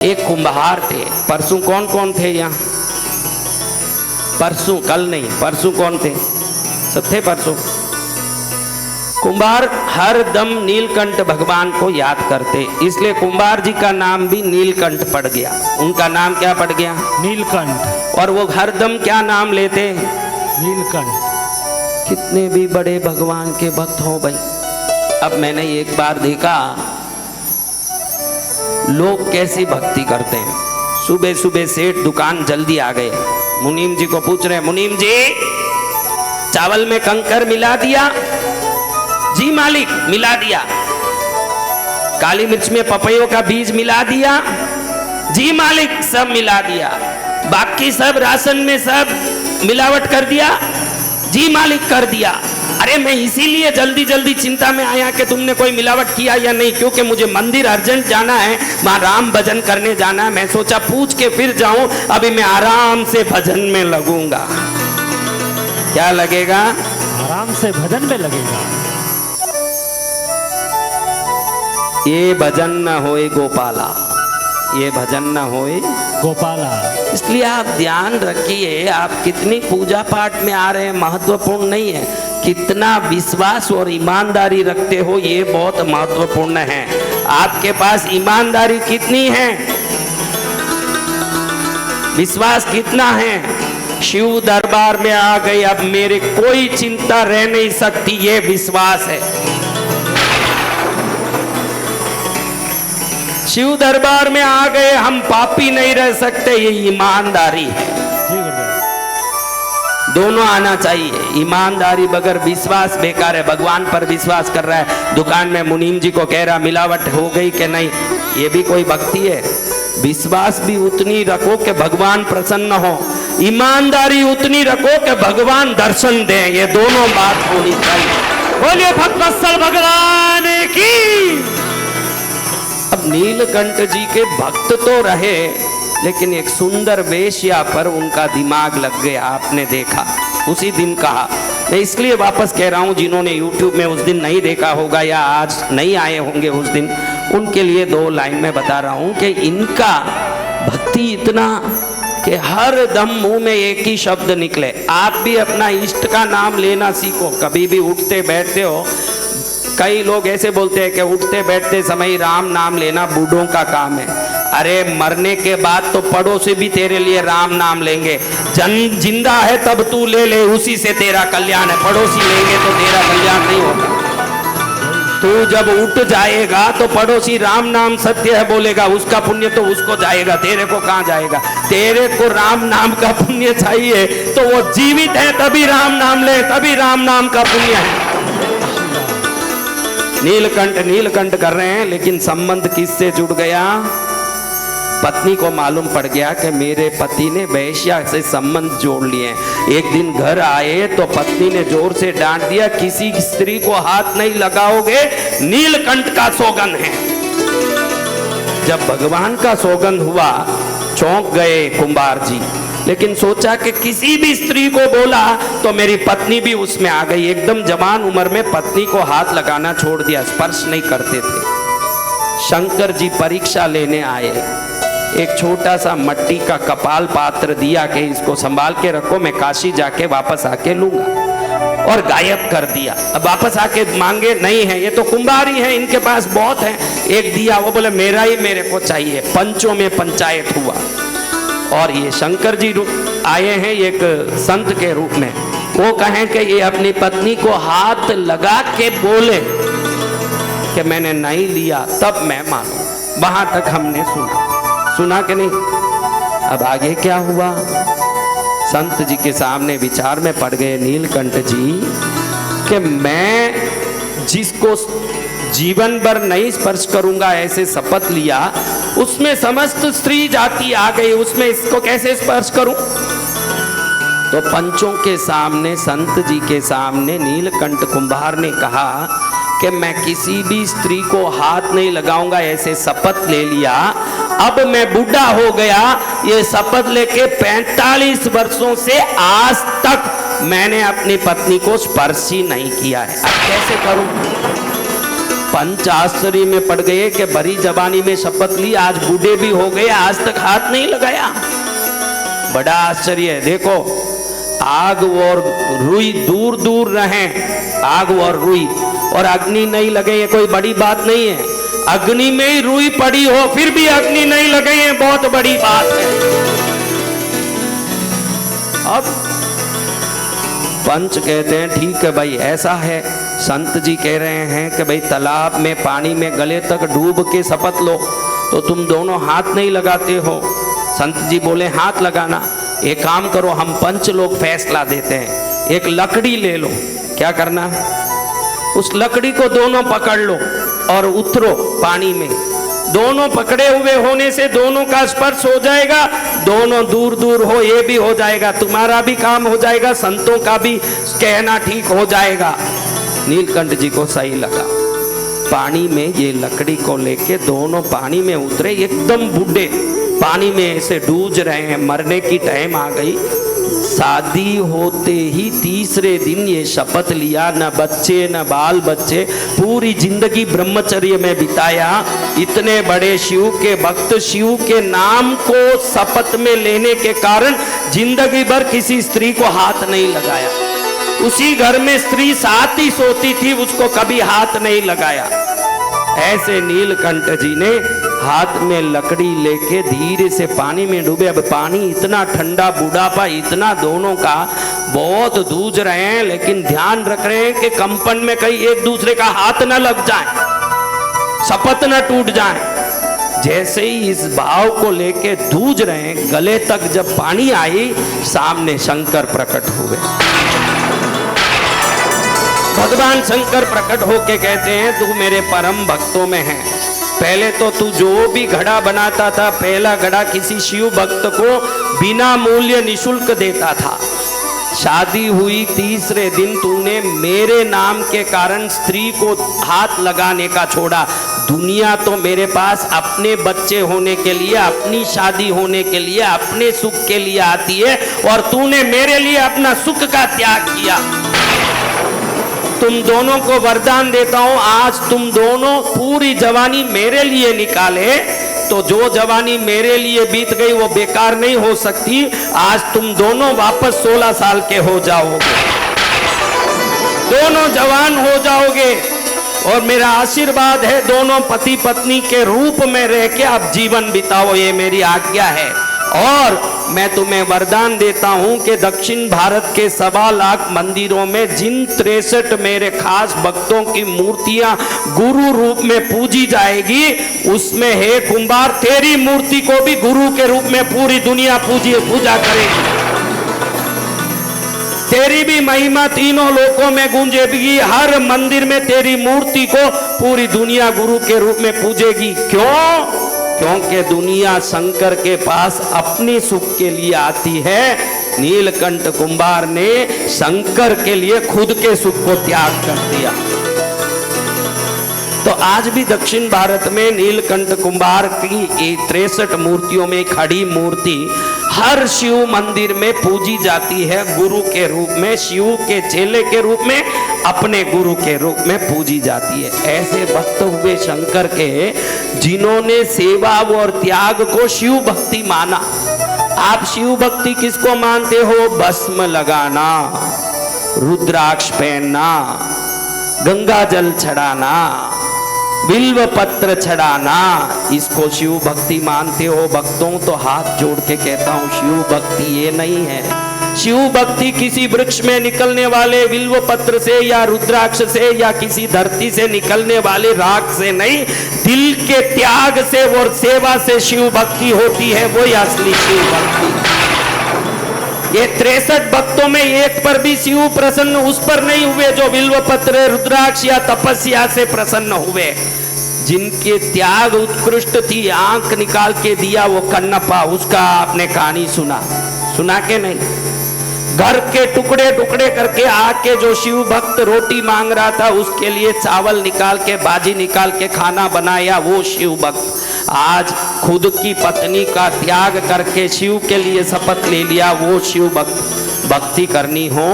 एक कुंभार थे। परसों कौन कौन थे यहाँ? परसों, कल नहीं, परसों कौन थे? सब थे परसों। कुंभार हर दम नीलकंठ भगवान को याद करते, इसलिए कुंभार जी का नाम भी नीलकंठ पड़ गया। उनका नाम क्या पड़ गया? नीलकंठ। और वो हर दम क्या नाम लेते? नीलकंठ। कितने भी बड़े भगवान के भक्त हो भाई। अब मैंने एक बार देखा लोग कैसी भक्ति करते हैं। सुबह सुबह सेठ दुकान जल्दी आ गए, मुनीम जी को पूछ रहे, मुनीम जी चावल में कंकर मिला दिया? जी मालिक मिला दिया। काली मिर्च में पपैयों का बीज मिला दिया? जी मालिक सब मिला दिया। बाकी सब राशन में सब मिलावट कर दिया? जी मालिक कर दिया। अरे मैं इसीलिए जल्दी जल्दी चिंता में आया कि तुमने कोई मिलावट किया या नहीं, क्योंकि मुझे मंदिर अर्जेंट जाना है, वहां राम भजन करने जाना है। मैं सोचा पूछ के फिर जाऊं, अभी मैं आराम से भजन में लगूंगा। क्या लगेगा? आराम से भजन में लगेगा। ये भजन न होए गोपाला, ये भजन न होए गोपाला। इसलिए आप ध्यान रखिए, आप कितनी पूजा पाठ में आ रहे हैं महत्वपूर्ण नहीं है, कितना विश्वास और ईमानदारी रखते हो ये बहुत महत्वपूर्ण है। आपके पास ईमानदारी कितनी है, विश्वास कितना है? शिव दरबार में आ गई, अब मेरे कोई चिंता रह नहीं सकती, ये विश्वास है। शिव दरबार में आ गए, हम पापी नहीं रह सकते, ये ईमानदारी है। दोनों आना चाहिए। ईमानदारी बगैर विश्वास बेकार है। भगवान पर विश्वास कर रहा है, दुकान में मुनीम जी को कह रहा मिलावट हो गई कि नहीं, ये भी कोई भक्ति है? विश्वास भी उतनी रखो कि भगवान प्रसन्न हो, ईमानदारी उतनी रखो कि भगवान दर्शन दें, ये दोनों बात होनी चाहिए। बोलिए भक्तवत्सल भगवान की। अब नीलकंठ जी के भक्त तो रहे, लेकिन एक सुंदर वेश्या पर उनका दिमाग लग गया। आपने देखा, उसी दिन कहा। मैं इसलिए वापस कह रहा हूं, जिन्होंने YouTube में उस दिन नहीं देखा होगा या आज नहीं आए होंगे उस दिन, उनके लिए दो लाइन में बता रहा हूं कि इनका भक्ति इतना कि हर दम मुंह में एक ही शब्द निकले। आप भी अपना इष्ट का नाम लेना सीखो। कभी भी उठते बैठते हो, कई लोग ऐसे बोलते हैं कि उठते बैठते समय राम नाम लेना बूढ़ों का काम है। अरे मरने के बाद तो पड़ोसी भी तेरे लिए राम नाम लेंगे। जिंदा है तब तू ले ले, उसी से तेरा कल्याण है। पड़ोसी लेंगे तो तेरा कल्याण नहीं होगा। तू जब उठ जाएगा तो पड़ोसी राम नाम सत्य है बोलेगा, उसका पुण्य तो उसको जाएगा, तेरे को कहां जाएगा? तेरे को राम नाम का पुण्य चाहिए तो वो जीवित है तभी राम नाम ले, तभी राम नाम का पुण्य है। नीलकंठ नीलकंठ कर रहे हैं, लेकिन संबंध किससे जुड़ गया? पत्नी को मालूम पड़ गया कि मेरे पति ने वैश्या से संबंध जोड़ लिए। एक दिन घर आए तो पत्नी ने जोर से डांट दिया, किसी स्त्री को हाथ नहीं लगाओगे, नीलकंठ का सौगंध है। जब भगवान का सौगंध हुआ चौंक गए कुंभार जी, लेकिन सोचा कि किसी भी स्त्री को बोला तो मेरी पत्नी भी उसमें आ गई। एकदम जवान उम्र में पत्नी को हाथ लगाना छोड़ दिया, स्पर्श नहीं करते थे। शंकर जी परीक्षा लेने आए, एक छोटा सा मट्टी का कपाल पात्र दिया कि इसको संभाल के रखो, मैं काशी जाके वापस आके लूंगा, और गायब कर दिया। अब वापस आके मांगे, नहीं है, ये तो कुंभारी है, इनके पास बहुत है। एक दिया, वो बोले मेरा ही मेरे को चाहिए। पंचों में पंचायत हुआ, और ये शंकर जी आए हैं एक संत के रूप में। वो कहें कि ये अपनी पत्नी को हाथ लगा के बोले कि मैंने नहीं लिया तब मैं मानू। वहां तक हमने सुना कि नहीं? अब आगे क्या हुआ? संत जी के सामने विचार में पड़ गए नीलकंठ जी कि मैं जिसको जीवन भर नहीं स्पर्श करूंगा ऐसे शपथ लिया, उसमें समस्त स्त्री जाति आ गई, उसमें इसको कैसे स्पर्श करूं? तो पंचों के सामने, संत जी के सामने नीलकंठ कुंभार ने कहा कि मैं किसी भी स्त्री को हाथ नहीं लगाऊंगा, ऐसे शपथ ले लिया। अब मैं बूढ़ा हो गया, ये शपथ लेके 45 वर्षों से आज तक मैंने अपनी पत्नी को स्पर्श ही नहीं किया है। अब कैसे करूं? पंच आश्चर्य में पड़ गए कि बड़ी जवानी में शपथ ली, आज बूढ़े भी हो गए, आज तक हाथ नहीं लगाया। बड़ा आश्चर्य है। देखो, आग और रुई दूर दूर रहें, आग और रुई और अग्नि नहीं लगे, ये कोई बड़ी बात नहीं है। अग्नि में ही रुई पड़ी हो फिर भी अग्नि नहीं लगे, ये बहुत बड़ी बात है। अब पंच कहते हैं ठीक है भाई, ऐसा है। संत जी कह रहे हैं कि भाई तालाब में पानी में गले तक डूब के शपथ लो, तो तुम दोनों हाथ नहीं लगाते हो। संत जी बोले हाथ लगाना। एक काम करो, हम पंच लोग फैसला देते हैं, एक लकड़ी ले लो। क्या करना? उस लकड़ी को दोनों पकड़ लो और उतरो पानी में। दोनों पकड़े हुए होने से दोनों का स्पर्श हो जाएगा, दोनों दूर दूर हो ये भी हो जाएगा, तुम्हारा भी काम हो जाएगा, संतों का भी कहना ठीक हो जाएगा। नीलकंठ जी को सही लगा। पानी में ये लकड़ी को लेके दोनों पानी में उतरे, एकदम बूढ़े पानी में ऐसे डूब रहे हैं, मरने की टाइम आ गई। शादी होते ही तीसरे दिन ये शपथ लिया, न बच्चे न बाल बच्चे, पूरी जिंदगी ब्रह्मचर्य में बिताया। इतने बड़े शिव के भक्त, शिव के नाम को शपथ में लेने के कारण जिंदगी भर किसी स्त्री को हाथ नहीं लगाया। उसी घर में स्त्री साथ ही सोती थी, उसको कभी हाथ नहीं लगाया। ऐसे नीलकंठ जी ने हाथ में लकड़ी लेके धीरे से पानी में डूबे। अब पानी इतना ठंडा, बुढ़ापा इतना, दोनों का बहुत जूझ रहे हैं, लेकिन ध्यान रख रहे हैं कि कंपन में कहीं एक दूसरे का हाथ न लग जाए, शपथ न टूट जाए। जैसे ही इस भाव को लेके जूझ रहे हैं, गले तक जब पानी आई, सामने शंकर प्रकट हुए। भगवान शंकर प्रकट होके कहते हैं तू मेरे परम भक्तों में है। पहले तो तू जो भी घड़ा बनाता था, पहला घड़ा किसी शिव भक्त को बिना मूल्य निशुल्क देता था। शादी हुई तीसरे दिन तूने मेरे नाम के कारण स्त्री को हाथ लगाने का छोड़ा। दुनिया तो मेरे पास अपने बच्चे होने के लिए, अपनी शादी होने के लिए, अपने सुख के लिए आती है, और तूने मेरे लिए अपना सुख का त्याग किया। तुम दोनों को वरदान देता हूं, आज तुम दोनों पूरी जवानी मेरे लिए निकाले, तो जो जवानी मेरे लिए बीत गई वो बेकार नहीं हो सकती। आज तुम दोनों वापस 16 साल के हो जाओगे, दोनों जवान हो जाओगे, और मेरा आशीर्वाद है दोनों पति पत्नी के रूप में रह के अब जीवन बिताओ, ये मेरी आज्ञा है। और मैं तुम्हें वरदान देता हूं कि दक्षिण भारत के 1.25 लाख मंदिरों में जिन 63 मेरे खास भक्तों की मूर्तियां गुरु रूप में पूजी जाएगी, उसमें हे कुंभार तेरी मूर्ति को भी गुरु के रूप में पूरी दुनिया पूजा करेगी। तेरी भी महिमा तीनों लोकों में गूंजेगी, हर मंदिर में तेरी मूर्ति को पूरी दुनिया गुरु के रूप में पूजेगी। क्यों? क्योंकि दुनिया शंकर के पास अपनी सुख के लिए आती है। नीलकंठ कुंभार ने शंकर के लिए खुद के सुख को त्याग कर दिया। तो आज भी दक्षिण भारत में नीलकंठ कुंभार की 63 मूर्तियों में खड़ी मूर्ति हर शिव मंदिर में पूजी जाती है, गुरु के रूप में, शिव के चेले के रूप में, अपने गुरु के रूप में पूजी जाती है। ऐसे भक्त हुए शंकर के जिन्होंने सेवा और त्याग को शिव भक्ति माना। आप शिव भक्ति किसको मानते हो? भस्म लगाना, रुद्राक्ष पहनना, गंगा जल चढ़ाना, बिल्व पत्र चढ़ाना, इसको शिव भक्ति मानते हो। भक्तों तो हाथ जोड़ के कहता हूं, शिव भक्ति ये नहीं है। शिव भक्ति किसी वृक्ष में निकलने वाले बिल्व पत्र से या रुद्राक्ष से या किसी धरती से निकलने वाले राख से नहीं, दिल के त्याग से और सेवा से शिव भक्ति होती है, वही असली शिव भक्ति। ये 63 भक्तों में एक पर भी शिव प्रसन्न उस पर नहीं हुए जो बिल्व पत्र, रुद्राक्ष या तपस्या से प्रसन्न हुए। जिनके त्याग उत्कृष्ट थी, आंख निकाल के दिया वो कन्नप्पा, उसका आपने कहानी सुना के नहीं? घर के टुकड़े टुकड़े करके आके जो शिव भक्त रोटी मांग रहा था, उसके लिए चावल निकाल के, बाजी निकाल के खाना बनाया, वो शिव भक्त। आज खुद की पत्नी का त्याग करके शिव के लिए शपथ ले लिया, वो शिव भक्त। भक्ति करनी हो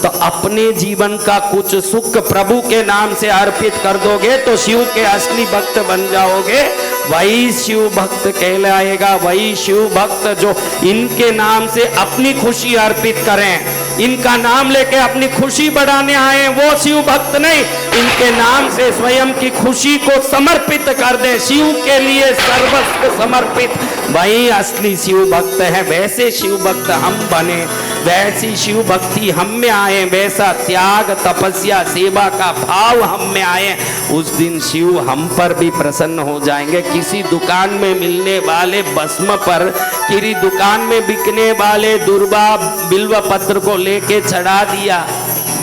तो अपने जीवन का कुछ सुख प्रभु के नाम से अर्पित कर दोगे तो शिव के असली भक्त बन जाओगे। वही शिव भक्त कहलाएगा, वही शिव भक्त जो इनके नाम से अपनी खुशी अर्पित करें, इनका नाम लेके अपनी खुशी बढ़ाने आए, वो शिव भक्त नहीं। इनके नाम से स्वयं की खुशी को समर्पित कर दे, शिव के लिए सर्वस्व समर्पित, वही असली शिव भक्त है। वैसे शिव भक्त हम बने, वैसी शिव भक्ति हम में आए, वैसा त्याग तपस्या सेवा का भाव हम में आए, उस दिन शिव हम पर भी प्रसन्न हो जाएंगे। किसी दुकान में मिलने वाले भस्म पर, किसी दुकान में बिकने वाले दुर्वा बिल्व पत्र को लेके चढ़ा दिया,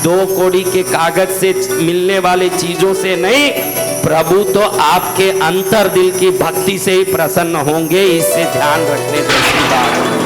2 कौड़ी के कागज से मिलने वाली चीजों से नहीं, प्रभु तो आपके अंतर दिल की भक्ति से ही प्रसन्न होंगे। इससे ध्यान रखने जैसी बात है।